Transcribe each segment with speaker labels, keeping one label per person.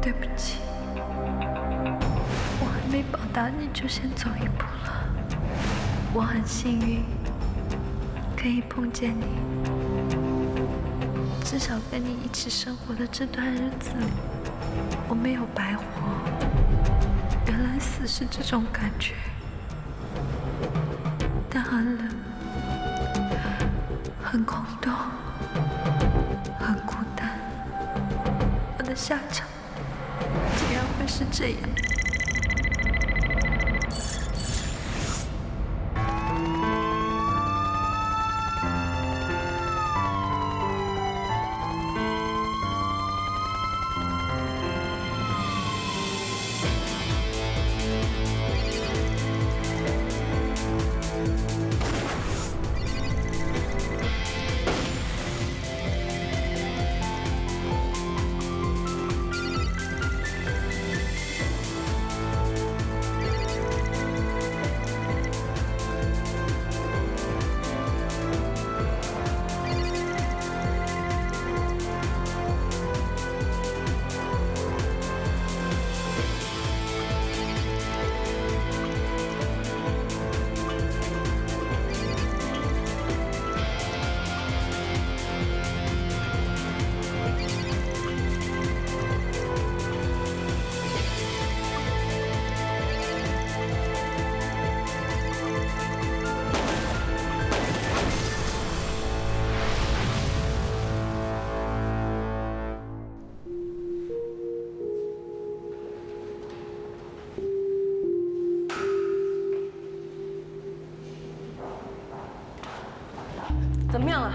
Speaker 1: 对不起，我还没报答你就先走一步了。我很幸运可以碰见你，至少跟你一起生活的这段日子里，我没有白活。原来死是这种感觉，但很冷，很空洞，很孤单。我的下场竟然会是这样。
Speaker 2: 怎么样啊？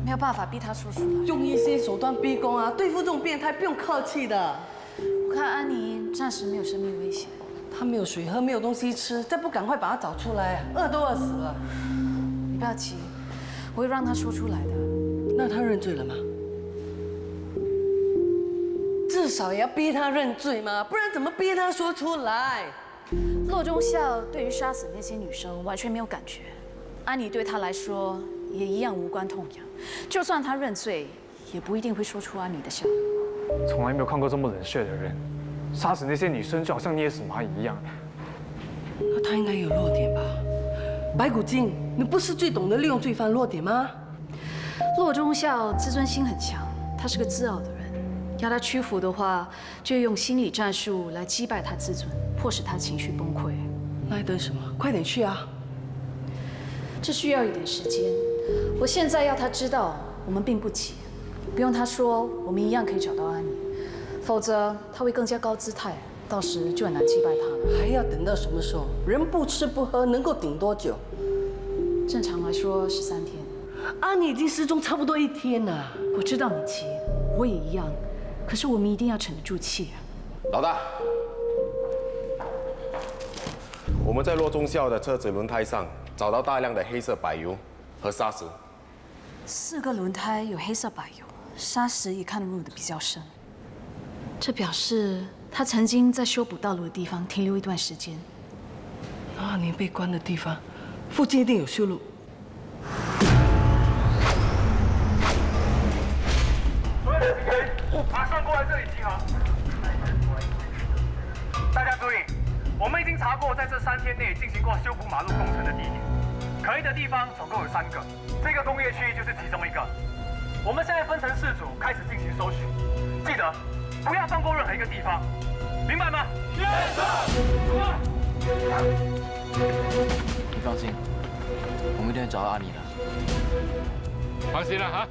Speaker 3: 没有办法逼他说出来。
Speaker 2: 用一些手段逼宫啊！对付这种变态不用客气的。
Speaker 3: 我看安妮暂时没有生命危险。
Speaker 2: 她没有水喝，没有东西吃，再不赶快把她找出来，饿都饿死了。
Speaker 3: 你不要急，我会让他说出来的。
Speaker 2: 那她认罪了吗？至少也要逼她认罪嘛，不然怎么逼她说出来？
Speaker 3: 骆中孝对于杀死那些女生完全没有感觉，安妮对他来说也一样无关痛痒。就算他认罪，也不一定会说出安妮的笑。
Speaker 4: 从来没有看过这么冷血的人，杀死那些女生就好像捏死蚂蚁一样。
Speaker 2: 那他应该有弱点吧？白骨精，你不是最懂得利用罪犯弱点吗？
Speaker 3: 骆中孝自尊心很强，他是个自傲的人。要他屈服的话，就用心理战术来击败他自尊，迫使他情绪崩溃。
Speaker 2: 那还等什么？快点去啊！
Speaker 3: 这需要一点时间。我现在要他知道，我们并不急，不用他说，我们一样可以找到安妮。否则他会更加高姿态，到时就很难击败他了。
Speaker 2: 还要等到什么时候？人不吃不喝，能够顶多久？
Speaker 3: 正常来说13天。
Speaker 2: 安妮已经失踪差不多1天了。
Speaker 3: 我知道你急，我也一样，可是我们一定要沉得住气啊。
Speaker 5: 老大，我们在骆中校的车子轮胎上找到大量的黑色柏油和砂石。
Speaker 3: 4个轮胎有黑色柏油，砂石也看入的比较深。这表示他曾经在修补道路的地方停留一段时间。
Speaker 2: 那年被关的地方，附近一定有修路。
Speaker 6: 所有的行人马上过来这里集合。大家注意，我们已经查过在这3天内进行过修补马路工程的地点，可疑的地方总共有3个，这个工业区就是其中一个。我们现在分成4组开始进行搜寻，记得不要放过任何一个地方，明白吗？
Speaker 7: 你放心，我们一定会找到阿妮的。
Speaker 4: 放心了哈。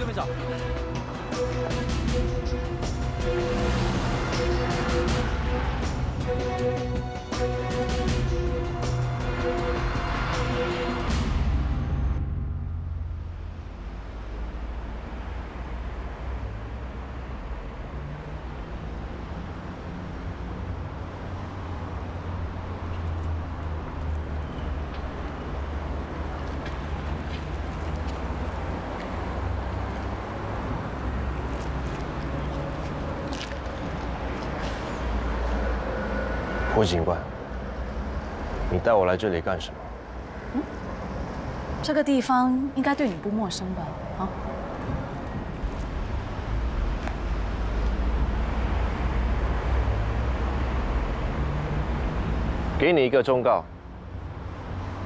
Speaker 7: 这边找。
Speaker 8: 胡警官，你带我来这里干什么？
Speaker 3: 这个地方应该对你不陌生吧？啊？
Speaker 8: 给你一个忠告，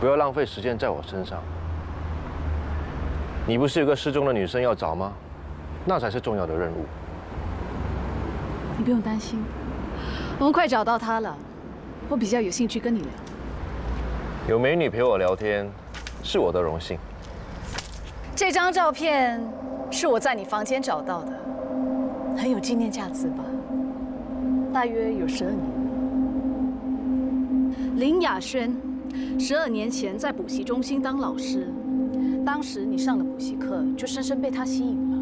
Speaker 8: 不要浪费时间在我身上。你不是有个失踪的女生要找吗？那才是重要的任务。
Speaker 3: 你不用担心，我们快找到她了。我比较有兴趣跟你聊。
Speaker 8: 有美女陪我聊天，是我的荣幸。
Speaker 3: 这张照片是我在你房间找到的，很有纪念价值吧？大约有12年。林雅轩，12年前在补习中心当老师，当时你上了补习课，就深深被她吸引了。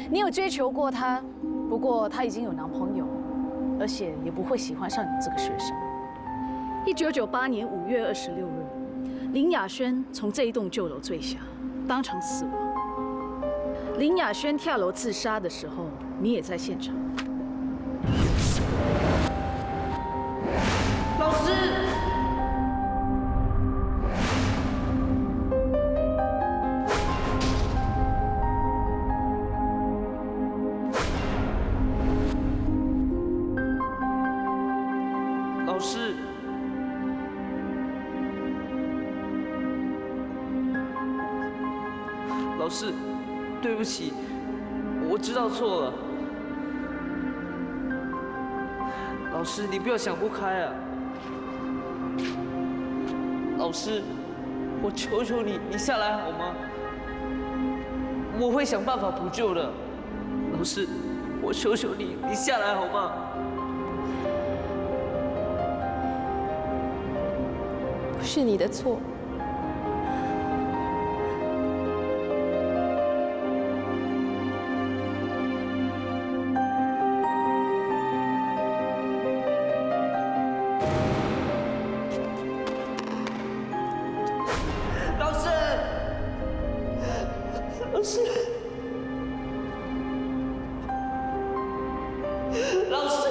Speaker 3: 你有追求过她，不过她已经有男朋友，而且也不会喜欢上你这个学生。1998年5月26日，林雅轩从这一栋旧楼坠下，当场死亡。林雅轩跳楼自杀的时候，你也在现场。
Speaker 2: 老师，
Speaker 9: 老师，老师，对不起，我知道错了。老师，你不要想不开啊！老师，我求求你，你下来好吗？我会想办法补救的。老师，我求求你，你下来好吗？
Speaker 10: 不是你的错。
Speaker 9: 老师，老师，老师。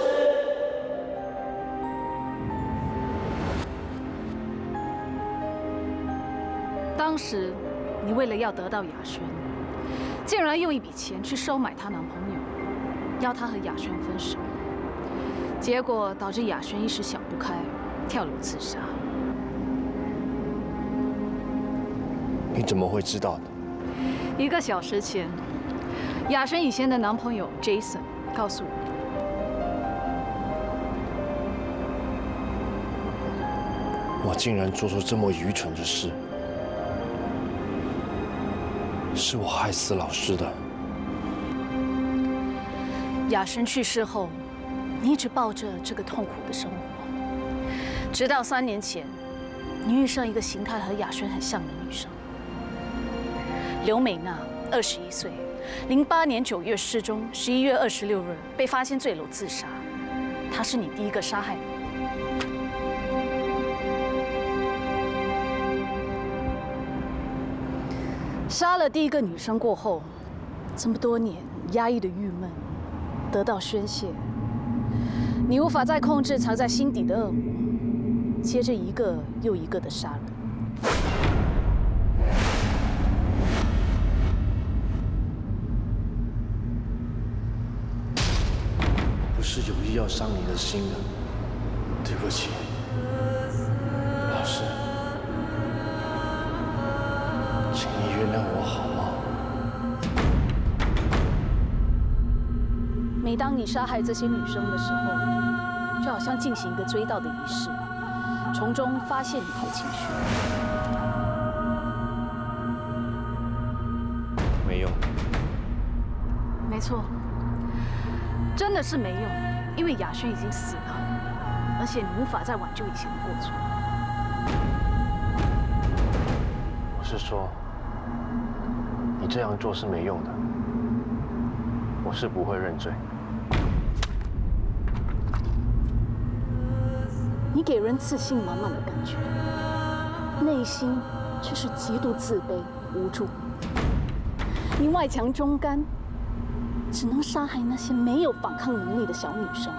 Speaker 3: 当时，你为了要得到雅轩，竟然用一笔钱去收买她男朋友，要她和雅轩分手，结果导致雅轩一时想不开，跳楼自杀。
Speaker 8: 你怎么会知道的
Speaker 3: 1个小时前，雅轩以前的男朋友 Jason 告诉我。
Speaker 8: 我竟然做出这么愚蠢的事，是我害死老师的。
Speaker 3: 雅轩去世后，你一直抱着这个痛苦的生活，直到3年前，你遇上一个形态和雅轩很像的女生。刘美娜，21岁，08年9月失踪，11月26日被发现坠楼自杀。她是你第一个杀害的人。杀了第一个女生过后，这么多年压抑的郁闷得到宣泄，你无法再控制藏在心底的恶魔，接着一个又一个的杀人。
Speaker 8: 不是有意要伤你的心的，对不起，老师，请你原谅我好吗？
Speaker 3: 每当你杀害这些女生的时候，就好像进行一个追悼的仪式，从中发泄你的情绪。
Speaker 8: 没用，
Speaker 3: 没错，真的是没用，因为雅轩已经死了，而且你无法再挽救以前的过错。
Speaker 8: 我是说，你这样做是没用的，我是不会认罪。
Speaker 3: 你给人自信满满的感觉，内心却是极度自卑无助。你外强中干，只能杀害那些没有反抗能力的小女生，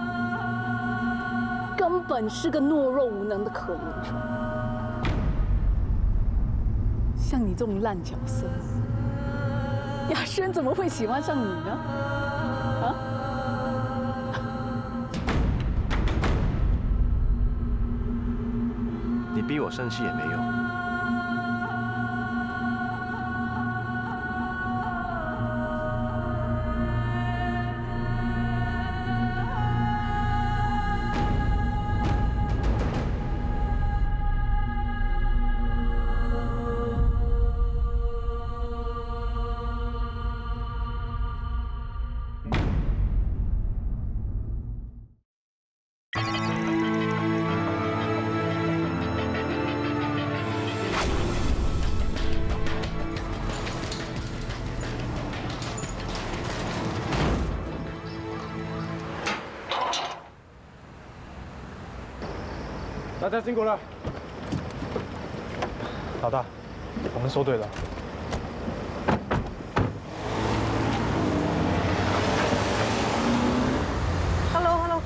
Speaker 3: 根本是个懦弱无能的可怜虫。像你这种烂角色，雅轩怎么会喜欢上你呢？啊？
Speaker 8: 你逼我生气也没用。
Speaker 4: 大家辛苦了。老大，我们说对了。
Speaker 2: Hello，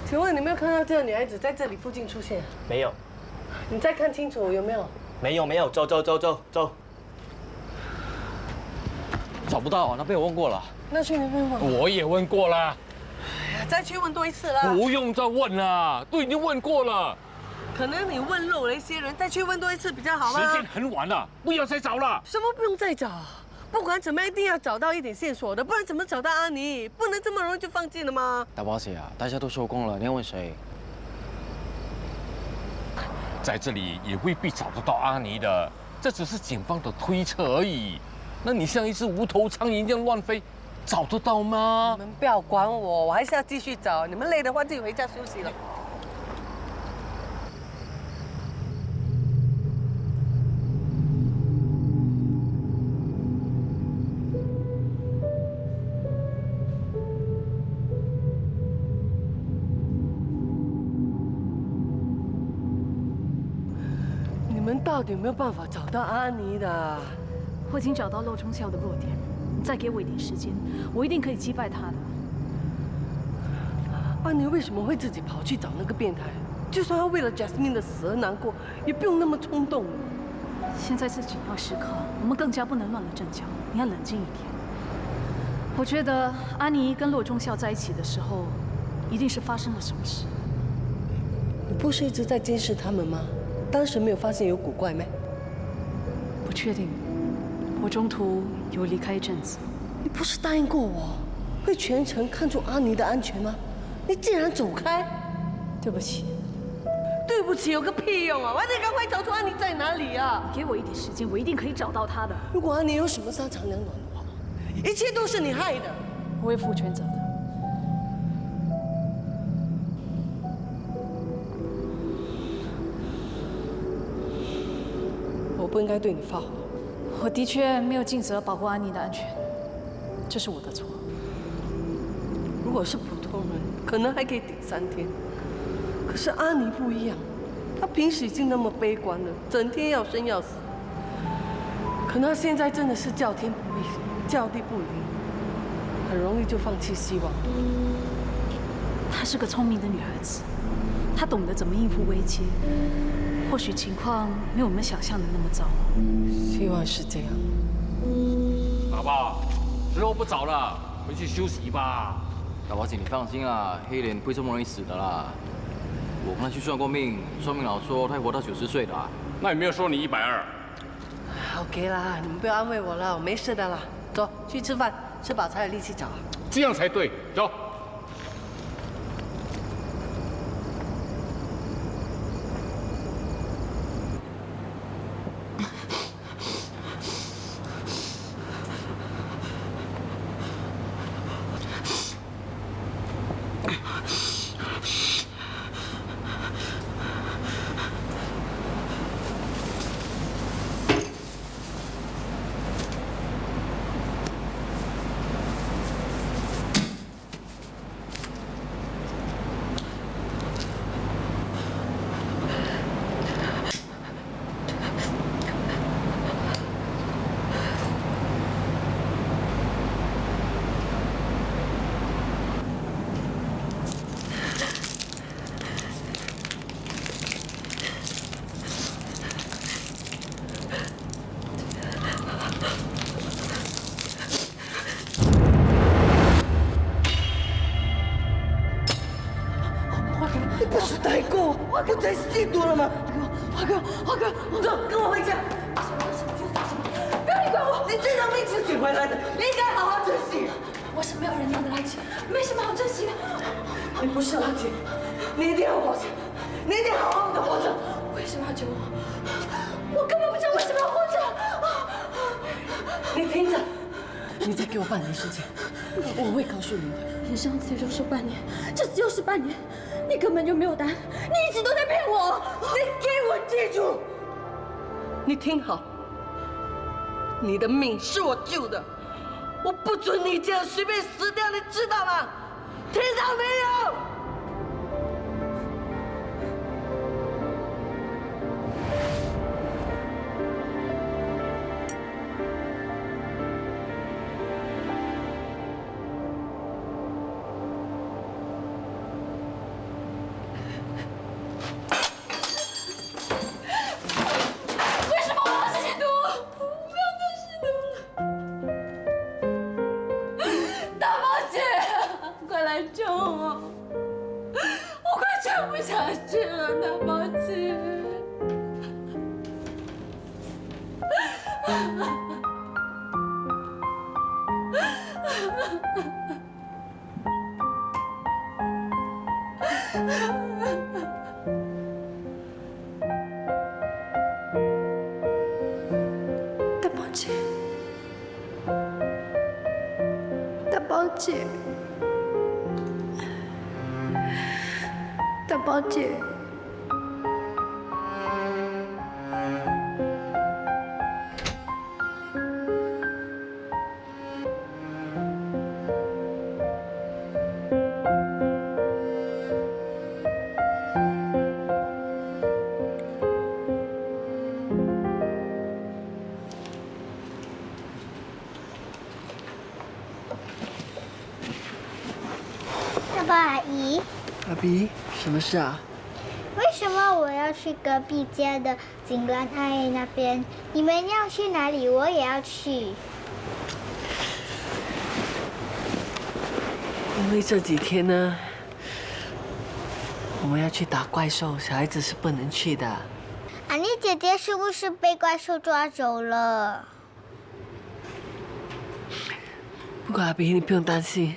Speaker 2: 请问你没有看到这个女孩子在这里附近出现？
Speaker 11: 没有。
Speaker 2: 你再看清楚有没有？
Speaker 11: 没有，走。找不到，那边我问过了。
Speaker 2: 那去那边问。
Speaker 12: 我也问过了。
Speaker 2: 哎呀，再去问多一次了。
Speaker 12: 不用再问了，都已经问过了。
Speaker 2: 可能你问漏了一些人，再去问多一次比较好吗？
Speaker 12: 时间很晚了，不要再找了。
Speaker 2: 什么不用再找？不管怎么样，一定要找到一点线索的，不然怎么找到阿妮？不能这么容易就放弃了吗？
Speaker 7: 大宝姐啊，大家都收工了，你要问谁？
Speaker 12: 在这里也未必找得到阿妮的，这只是警方的推测而已。那你像一只无头苍蝇一样乱飞，找得到吗？
Speaker 2: 你们不要管我，我还是要继续找。你们累的话，自己回家休息了。你们到底有没有办法找到阿妮的？
Speaker 3: 我已经找到陆中校的弱点，你再给我一点时间，我一定可以击败他的。
Speaker 2: 阿妮为什么会自己跑去找那个变态？就算要为了 Jasmine 的死而难过，也不用那么冲动。
Speaker 3: 现在是紧要时刻，我们更加不能乱了阵脚。你要冷静一点。我觉得安妮跟骆中校在一起的时候，一定是发生了什么事。
Speaker 2: 你不是一直在监视他们吗？当时没有发现有古怪吗？
Speaker 3: 不确定，我中途有离开一阵子。
Speaker 2: 你不是答应过我，会全程看住阿妮的安全吗？你竟然走开！
Speaker 3: 对不起。
Speaker 2: 对不起有个屁用啊！我得赶快找出阿妮在哪里啊！
Speaker 3: 给我一点时间，我一定可以找到她的。
Speaker 2: 如果阿妮有什么三长两短的话，一切都是你害的。
Speaker 3: 我会负全责的。
Speaker 2: 我不应该对你发火。
Speaker 3: 我的确没有尽责保护安妮的安全，这是我的错。
Speaker 2: 如果是普通人，可能还可以顶3天。可是阿妮不一样，她平时已经那么悲观了，整天要生要死。可能她现在真的是叫天不应，叫地不灵，很容易就放弃希望。
Speaker 3: 她是个聪明的女孩子，她懂得怎么应付危机。或许情况没有我们想象的那么糟。
Speaker 2: 希望是这样。
Speaker 12: 爸爸，时候不早了，回去休息吧。
Speaker 7: 大宝姐，你放心啦，黑莲不会这么容易死的啦。我跟他去算过命，算命佬说他会活到90岁的。
Speaker 12: 那有没有说你120？
Speaker 2: OK 啦，你们不要安慰我了，我没事的啦。走，去吃饭，吃饱才有力气找。
Speaker 12: 这样才对，走。
Speaker 2: 在吸毒了吗？华哥，红总，跟我回家。不要你管我！你这条命是捡回来的，你应该好好珍惜。
Speaker 1: 我是没有人要的垃圾，没什么好珍惜的。
Speaker 2: 你不是垃圾，你一定要活着，你一定好好的活着。
Speaker 1: 为什么要救我？我根本不知道为什么要活着。
Speaker 2: 你听着，你再给我半年时间，我会告诉你的。
Speaker 1: 你上次就说半年，这次又是半年，你根本就没有答案，你一直都在骗我。
Speaker 2: 你给我记住，你听好，你的命是我救的，我不准你这样随便死掉，你知道吗？听到没有？
Speaker 1: 救我！我快撑不下去了，大宝姐。大宝姐，大宝姐。大宝姐，
Speaker 13: 大宝阿姨。
Speaker 2: 阿比，什么事啊？
Speaker 13: 为什么我要去隔壁家的景兰阿姨那边？你们要去哪里，我也要去。
Speaker 2: 因为这几天呢，我们要去打怪兽，小孩子是不能去的。
Speaker 13: 安妮姐姐是不是被怪兽抓走了？
Speaker 2: 不过阿比，你不用担心，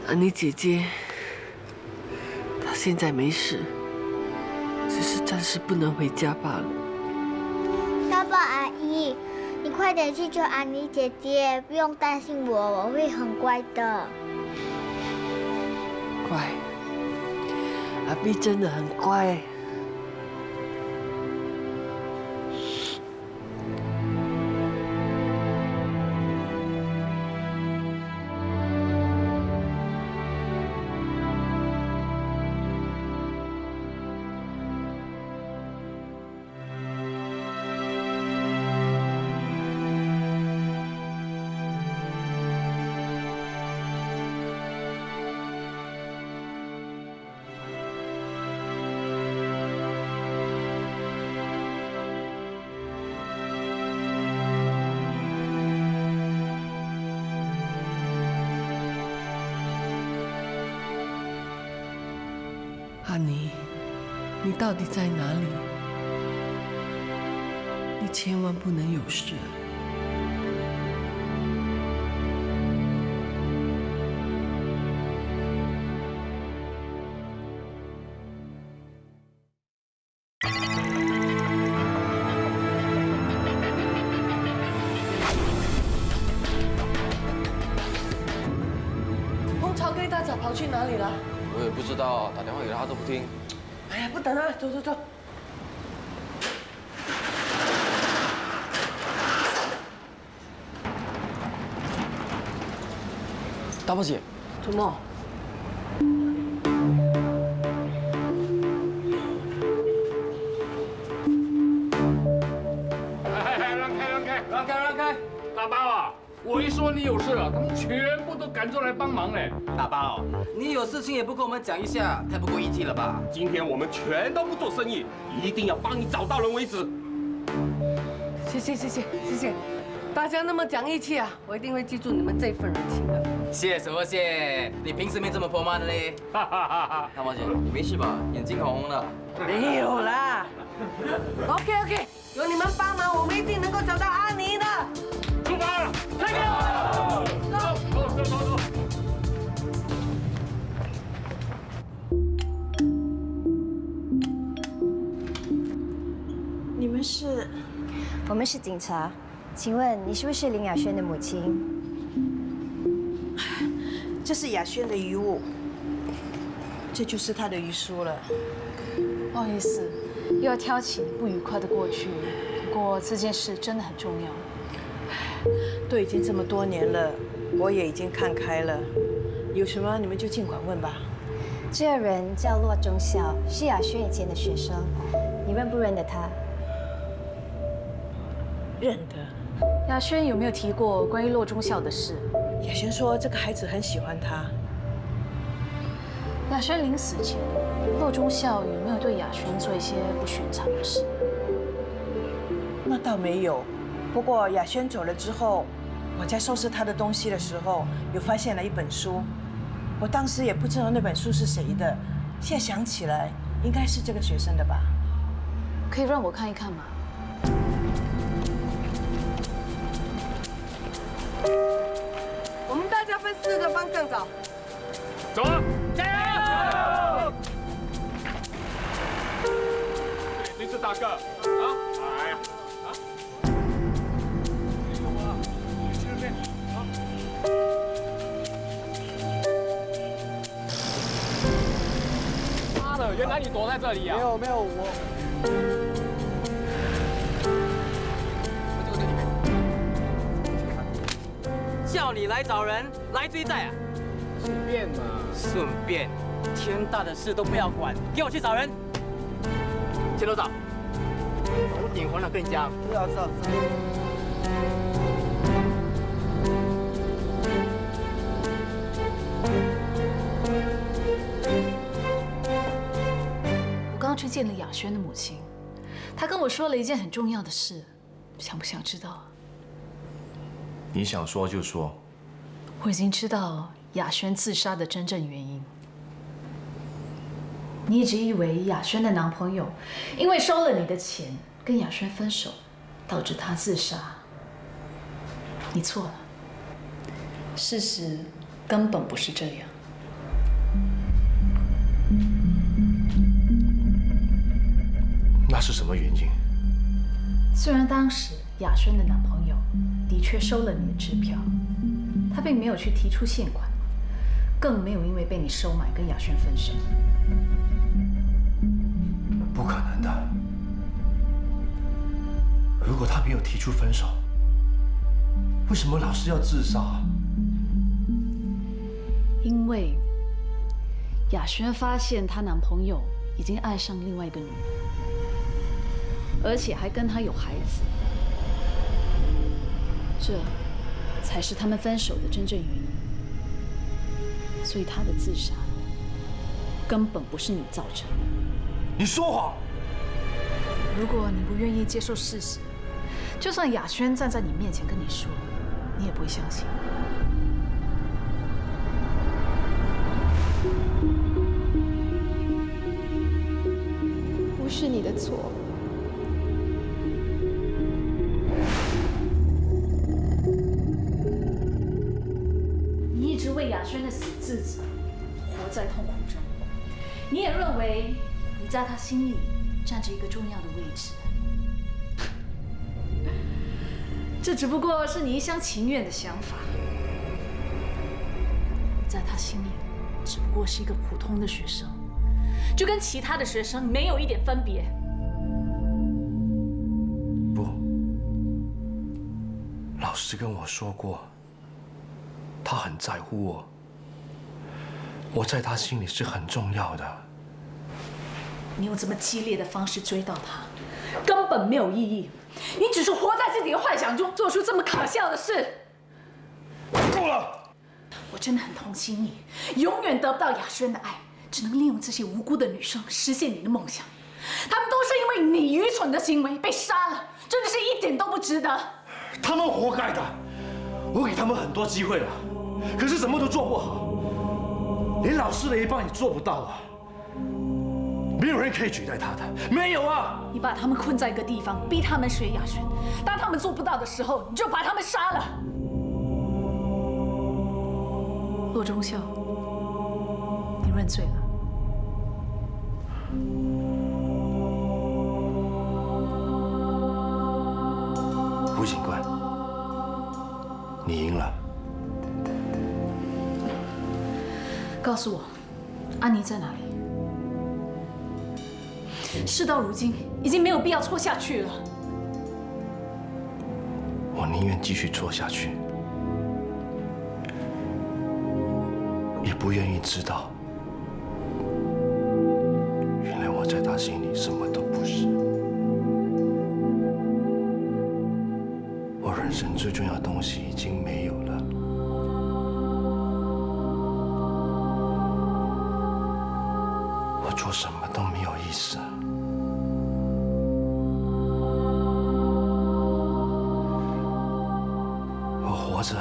Speaker 2: 安妮姐姐。现在没事，只是暂时不能回家罢了。
Speaker 13: 大宝阿姨，你快点去救安妮姐姐，不用担心我，我会很乖的。
Speaker 2: 乖，阿碧真的很乖。安妮，你到底在哪里？你千万不能有事。红潮跟一大早跑去哪里了？
Speaker 7: 我也不知道，打电话给他都不听。
Speaker 2: 哎呀，不等了，走走走。
Speaker 7: 大宝姐，
Speaker 2: 怎么？
Speaker 12: 让开！大包啊，我一说你有事了，他们全部都赶出来帮忙嘞。
Speaker 11: 大包，你有事情也不跟我们讲一下，太不够义气了吧？
Speaker 12: 今天我们全都不做生意，一定要帮你找到人为止。
Speaker 2: 谢谢，大家那么讲义气啊，我一定会记住你们这份人情的。
Speaker 11: 谢什么谢？你平时没这么泼慢的嘞。大毛姐，你没事吧？眼睛红红的。
Speaker 2: 没有啦。OK， 有你们帮忙，我们一定能够找到阿妮的。
Speaker 12: 出发了，开走！走！
Speaker 14: 你们是？
Speaker 15: 我们是警察，请问你是不是林雅轩的母亲？
Speaker 14: 这是雅轩的遗物，这就是她的遗书了。
Speaker 3: 不好意思，又要挑起不愉快的过去。不过这件事真的很重要。
Speaker 14: 都已经这么多年了，我也已经看开了。有什么你们就尽管问吧。
Speaker 15: 这个人叫骆忠孝，是雅轩以前的学生，你认不认得他？
Speaker 14: 认得。
Speaker 3: 雅轩有没有提过关于骆忠孝的事？
Speaker 14: 雅轩说这个孩子很喜欢他。
Speaker 3: 雅轩临死前，骆忠孝有没有对雅轩做一些不寻常的事？
Speaker 14: 那倒没有。不过雅轩走了之后，我在收拾他的东西的时候，有发现了一本书。我当时也不知道那本书是谁的，现在想起来，应该是这个学生的吧？
Speaker 3: 可以让我看一看吗？
Speaker 2: 我们大家分4个方向找。
Speaker 12: 走啊！加油！林志大哥，啊，来呀！ 妈的，原来你躲在这里啊！没有，我
Speaker 11: 就在里面。叫你来找人，来追债啊？
Speaker 12: 顺便嘛。
Speaker 11: 顺便，天大的事都不要管，给我去找人。钱多少？早点还了更加。知道。
Speaker 3: 我刚去见了雅轩的母亲，她跟我说了一件很重要的事，想不想知道？
Speaker 8: 你想说就说。
Speaker 3: 我已经知道雅轩自杀的真正原因。你一直以为雅轩的男朋友因为收了你的钱跟雅轩分手，导致她自杀。你错了，事实根本不是这样。
Speaker 8: 那是什么原因？
Speaker 3: 虽然当时雅轩的男朋友的确收了你的支票，他并没有去提出现款，更没有因为被你收买跟雅轩分手。
Speaker 8: 不可能的。如果他没有提出分手，为什么老是要自杀？
Speaker 3: 因为雅轩发现她男朋友已经爱上另外一个女人。 而且还跟他有孩子，这才是他们分手的真正原因。所以他的自杀根本不是你造成的。
Speaker 8: 你说谎！
Speaker 3: 如果你不愿意接受事实，就算雅轩站在你面前跟你说，你也不会相信。
Speaker 10: 不是你的错。
Speaker 3: 一直为雅轩的死自责，活在痛苦中。你也认为你在他心里占着一个重要的位置，这只不过是你一厢情愿的想法。你在他心里只不过是一个普通的学生，就跟其他的学生没有一点分别。
Speaker 8: 不，老师跟我说过。 他很在乎我，我在他心里是很重要的。
Speaker 3: 你用这么激烈的方式追到他，根本没有意义。你只是活在自己的幻想中，做出这么可笑的事。
Speaker 8: 够了！
Speaker 3: 我真的很同情你，永远得不到雅轩的爱，只能利用这些无辜的女生实现你的梦想。他们都是因为你愚蠢的行为被杀了，真的是一点都不值得。
Speaker 8: 他们活该的。我给他们很多机会了，
Speaker 16: 可是什么都做不好，连老师的一半也做不到啊！没有人可以取代他的，没有啊！
Speaker 3: 你把他们困在一个地方，逼他们学雅轩，当他们做不到的时候，你就把他们杀了。骆忠孝，你认罪了。
Speaker 16: 吴警官，你赢了。
Speaker 3: 告诉我，安妮在哪里？事到如今，已经没有必要错下去了。
Speaker 16: 我宁愿继续错下去，也不愿意知道，原来我在他心里什么都不是。我人生最重要的东西已经没有了。我做什么都没有意思。我活着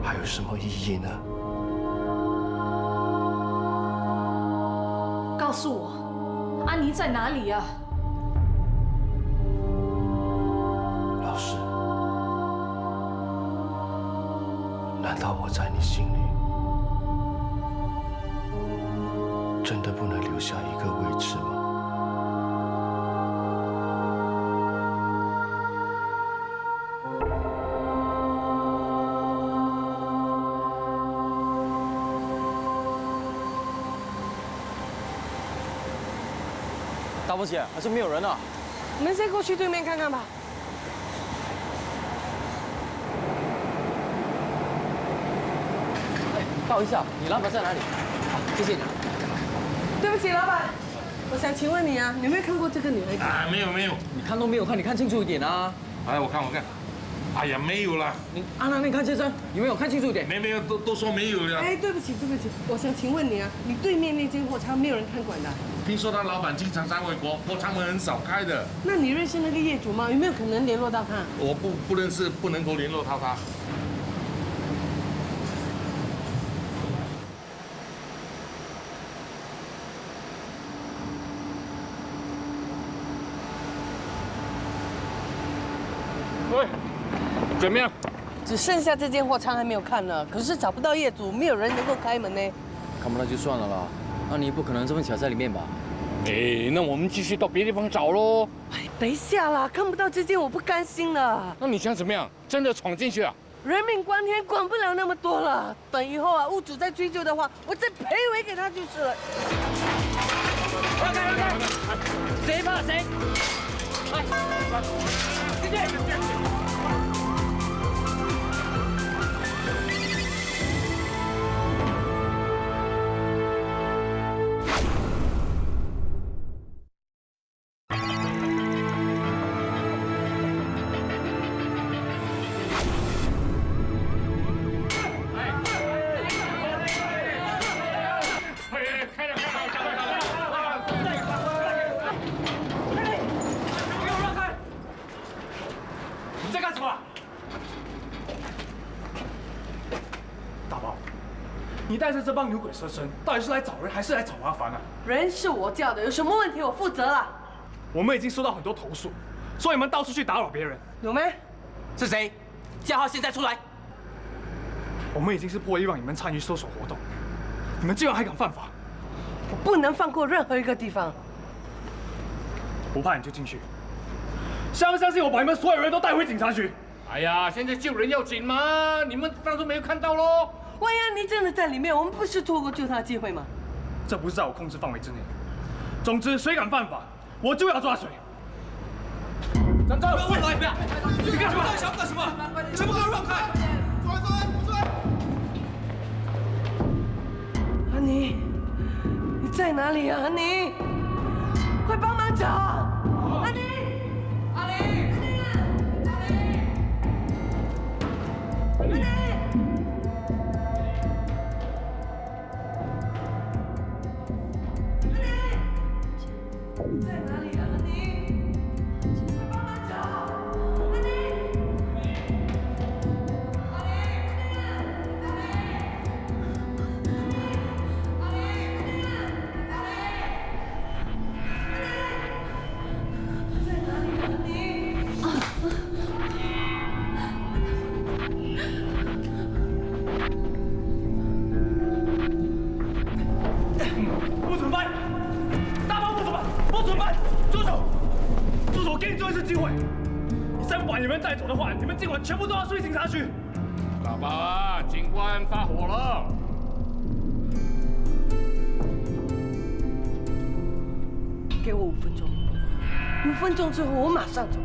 Speaker 16: 还有什么意义呢？
Speaker 3: 告诉我，安妮在哪里啊？
Speaker 16: 老师，难道我在你心里真的不能留下一个位置吗？
Speaker 11: 大伯姐，还是没有人啊？
Speaker 2: 我们先过去对面看看吧。
Speaker 11: 不好意思啊，你老板在哪里？好，谢谢你。
Speaker 2: 对不起，老板，我想请问你啊，你有没有看过这个女孩子？
Speaker 12: 啊，没有。
Speaker 11: 你看都没有看，你看清楚一点啊！
Speaker 12: 哎，我看。哎呀，没有啦。
Speaker 11: 你看先生，有没有看清楚一点？
Speaker 12: 没有，都说没有了。
Speaker 2: 哎，对不起，我想请问你啊，你对面那间货仓没有人看管的？
Speaker 12: 听说他老板经常在外国，货仓门很少开的。
Speaker 2: 那你认识那个业主吗？有没有可能联络到他？
Speaker 12: 我不认识，不能够联络到他。喂，怎么样？
Speaker 2: 只剩下这间货仓还没有看呢，可是找不到业主，没有人能够开门呢。
Speaker 7: 看不到就算了啦，安妮不可能这么巧在里面吧？
Speaker 12: 哎，那我们继续到别的地方找喽。
Speaker 2: 哎，等一下啦，看不到这间我不甘心了。
Speaker 12: 那你想怎么样？真的闯进去啊？
Speaker 2: 人命关天，管不了那么多了。等以后啊，屋主再追究的话，我再赔回给他就是了。
Speaker 11: 让开！谁怕谁？来，进去。
Speaker 4: 你带着这帮牛鬼蛇神，到底是来找人还是来找麻烦啊？
Speaker 2: 人是我叫的，有什么问题我负责了。
Speaker 4: 我们已经收到很多投诉，说你们到处去打扰别人，
Speaker 2: 有没？
Speaker 11: 是谁？叫他现在出来！
Speaker 4: 我们已经是破例让你们参与搜索活动，你们竟然还敢犯法！
Speaker 2: 我不能放过任何一个地方。
Speaker 4: 不怕你就进去，相不相信我把你们所有人都带回警察局？
Speaker 12: 哎呀，现在救人要紧嘛，你们当初没有看到喽。
Speaker 2: 万一安妮真的在里面，我们不是错过救她的机会吗？
Speaker 4: 这不是在我控制范围之内。总之，谁敢犯法，我就要抓谁。
Speaker 11: 站住！不要！
Speaker 4: 你干什么？
Speaker 11: 想干什么？全部给我让开！出来！
Speaker 2: 安妮，你在哪里啊？安妮，快帮忙找！安妮！安妮！在哪里啊，安妮？快帮忙找！安妮！
Speaker 4: 给你最后一次机会，你再不把你们带走的话，你们今晚全部都要睡警察局。
Speaker 12: 大宝啊，警官发火了。
Speaker 2: 给我5分钟，5分钟之后我马上走。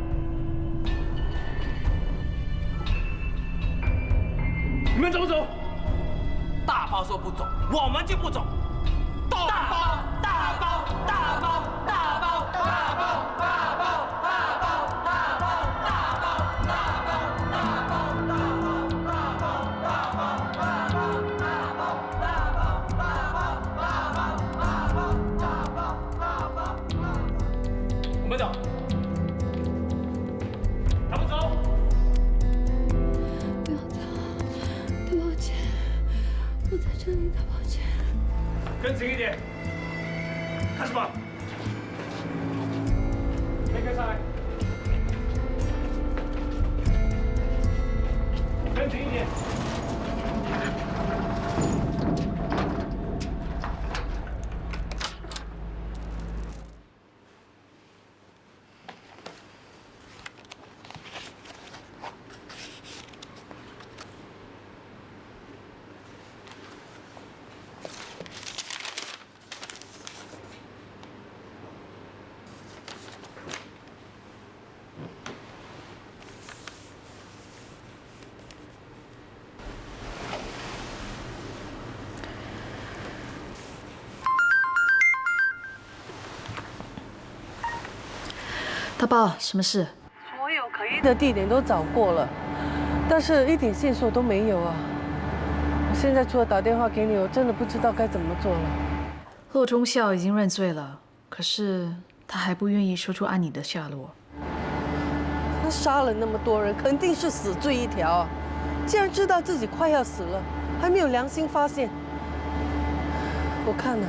Speaker 4: 你们走不走？
Speaker 11: 大包说不走，我们就不走。大包，大包，大包，大包，大包，大包，大包，大包，大包，大包，大包，大包，大
Speaker 4: 我们走。还不走？
Speaker 1: 不要走，大宝姐，我在这里，大宝姐。
Speaker 4: 跟紧一点，开始吧。先跟上来，跟紧一点。
Speaker 3: 大宝，什么事？
Speaker 2: 所有可疑的地点都找过了，但是一点线索都没有啊！我现在除了打电话给你，我真的不知道该怎么做了。
Speaker 3: 骆忠孝已经认罪了，可是他还不愿意说出安妮的下落。
Speaker 2: 他杀了那么多人，肯定是死罪一条啊！既然知道自己快要死了，还没有良心发现，我看呢，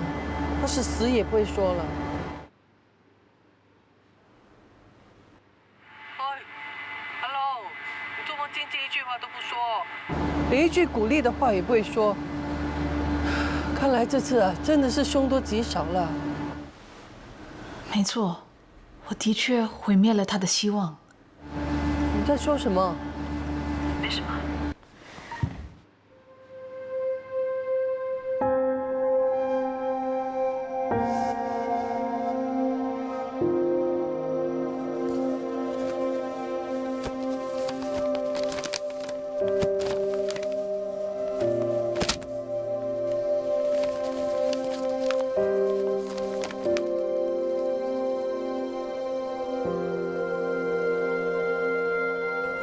Speaker 2: 他是死也不会说了。Hello， 你做梦静静一句话都不说，连一句鼓励的话也不会说。看来这次啊，真的是凶多吉少了。
Speaker 3: 没错，我的确毁灭了他的希望。
Speaker 2: 你在说什么？
Speaker 3: 没什么。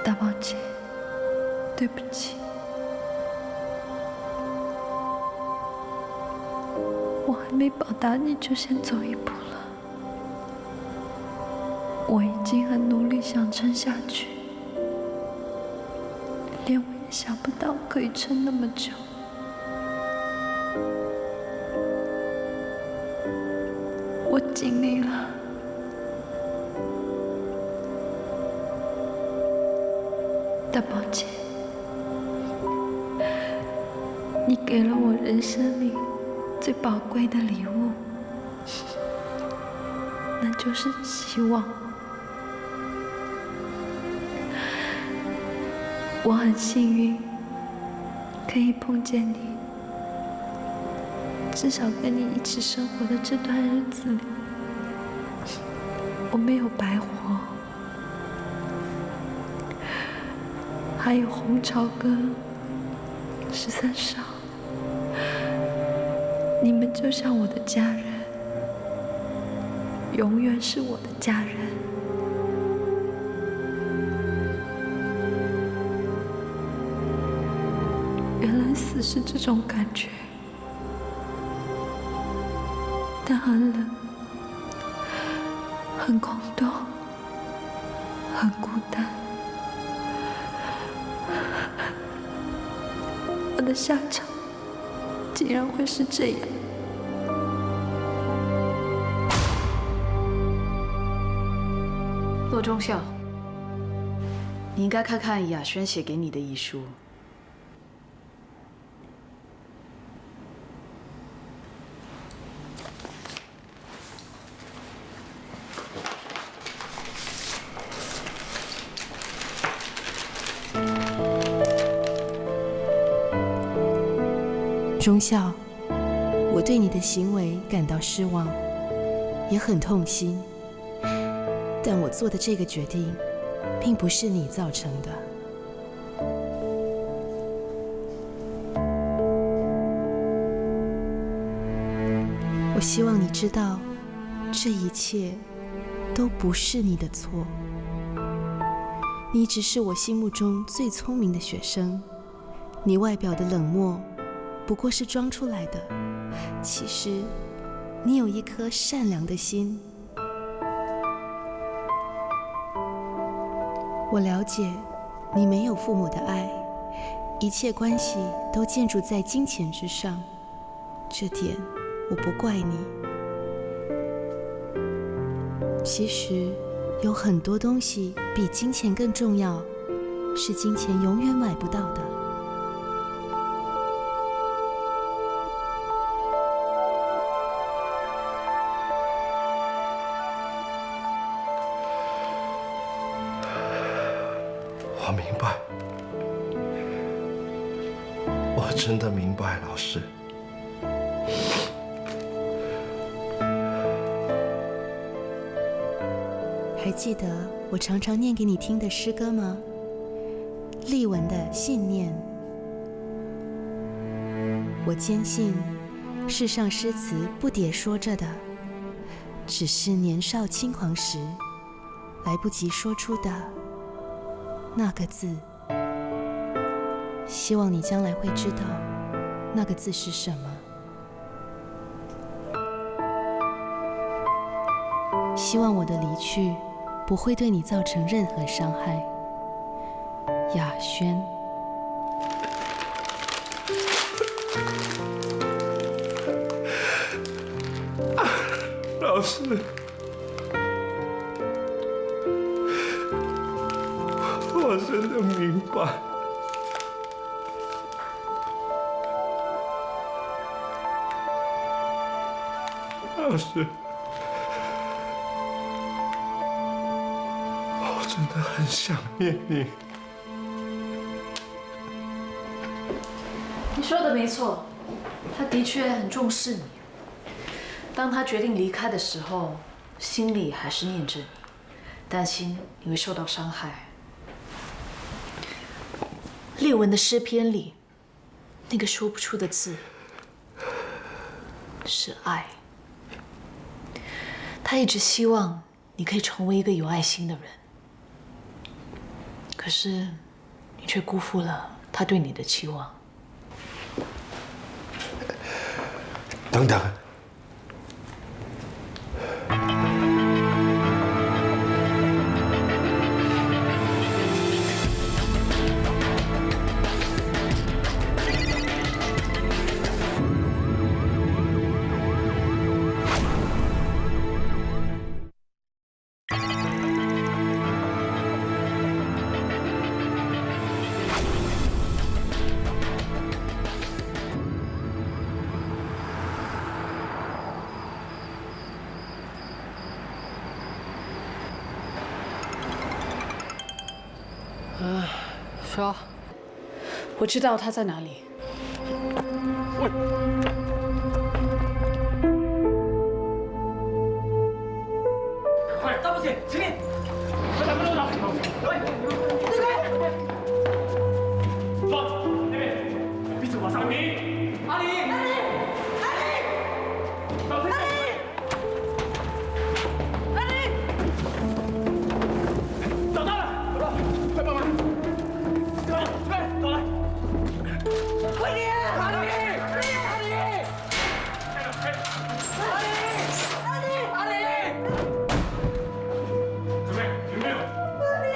Speaker 1: 大宝姐，对不起，我还没报答你就先走一步了。我已经很努力想撑下去，连我也想不到可以撑那么久。我尽力了。大宝姐，你给了我人生里最宝贵的礼物，那就是希望。我很幸运，可以碰见你，至少跟你一起生活的这段日子里，我没有白活。还有洪朝哥、13少，你们就像我的家人，永远是我的家人。原来死是这种感觉，但很冷，很空洞，很孤单。我的下场竟然会是这样。
Speaker 3: 骆忠孝，你应该看看雅轩写给你的遗书。
Speaker 17: 忠孝，我对你的行为感到失望，也很痛心。但我做的这个决定，并不是你造成的。我希望你知道，这一切都不是你的错。你只是我心目中最聪明的学生，你外表的冷漠不过是装出来的，其实你有一颗善良的心。我了解你没有父母的爱，一切关系都建筑在金钱之上，这点我不怪你。其实有很多东西比金钱更重要，是金钱永远买不到的。
Speaker 16: 我明白，我真的明白，老师。
Speaker 17: 还记得我常常念给你听的诗歌吗？丽文的《信念》。我坚信，世上诗词不迭说着的，只是年少轻狂时来不及说出的那个字。希望你将来会知道那个字是什么。希望我的离去不会对你造成任何伤害，雅轩。
Speaker 16: 老师，我真的明白。老师。真的很想念你。
Speaker 3: 你说的没错，他的确很重视你。当他决定离开的时候，心里还是念着你，担心你会受到伤害。列文的诗篇里，那个说不出的字是爱。他一直希望你可以成为一个有爱心的人。可是，你却辜负了他对你的期望。
Speaker 16: 等等，
Speaker 3: 是啊，我知道他在哪里。
Speaker 4: 喂，快，大不起，请你，快点，不能走。喂，这边，说那边，闭嘴，马上你，阿里，阿里，阿里，老师，阿里，阿里，找到了，找到，快帮忙。走来！快点！阿里！阿里！阿里！阿里！准备，有没有？阿里！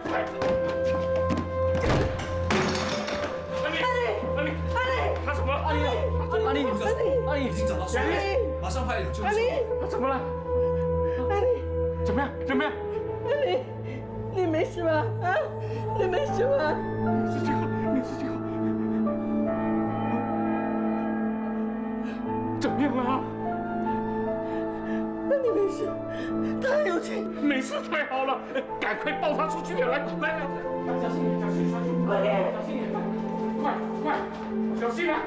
Speaker 4: 快！阿里！阿里！阿里！他怎么了？阿里！阿里！阿里！已经找到手了，马上派人救护车。阿里！他怎么了？阿里！怎么样？怎么样？阿里！你没事吧？啊，你没事吧？没事就好，没事就好。怎么样啊？那你没事，他还有气，没事太好了，赶快抱他出去！来，小心点，小心，快点，小心点，快！快，小心啊！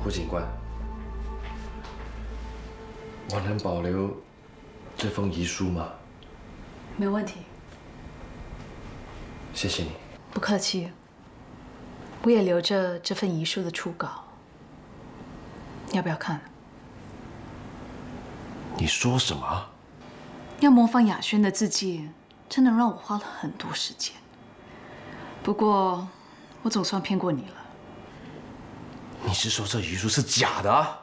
Speaker 8: 胡警官，我能保留这封遗书吗？
Speaker 3: 没问题，
Speaker 8: 谢谢你。
Speaker 3: 不客气。我也留着这份遗书的初稿，要不要看？
Speaker 8: 你说什么？
Speaker 3: 要模仿雅轩的字迹，真的让我花了很多时间。不过，我总算骗过你了。
Speaker 8: 你是说这遗书是假的？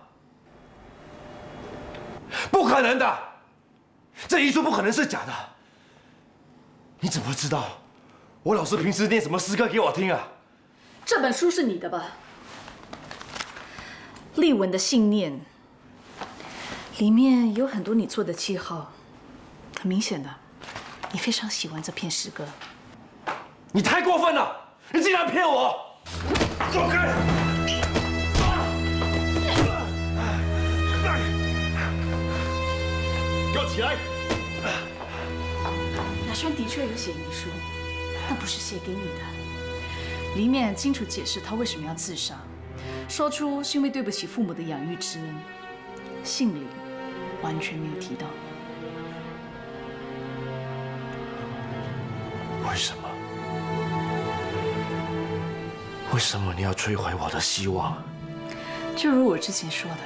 Speaker 8: 不可能的，这遗书不可能是假的。你怎么会知道我老师平时念什么诗歌给我听啊？
Speaker 3: 这本书是你的吧？丽文的信念里面有很多你做的记号，很明显的，你非常喜欢这篇诗歌。
Speaker 8: 你太过分了！你竟然骗我！走开！
Speaker 16: 给我起来！
Speaker 3: 雅轩的确有写遗书，但不是写给你的。里面清楚解释他为什么要自杀，说出是因为对不起父母的养育之恩，信里完全没有提到。
Speaker 8: 为什么？为什么你要摧毁我的希望？
Speaker 3: 就如我之前说的，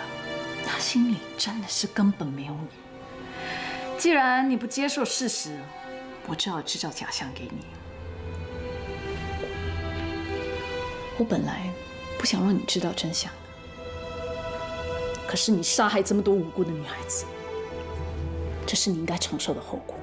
Speaker 3: 他心里真的是根本没有你。既然你不接受事实，我只好制造假象给你。我本来不想让你知道真相的，可是你杀害这么多无辜的女孩子，这是你应该承受的后果。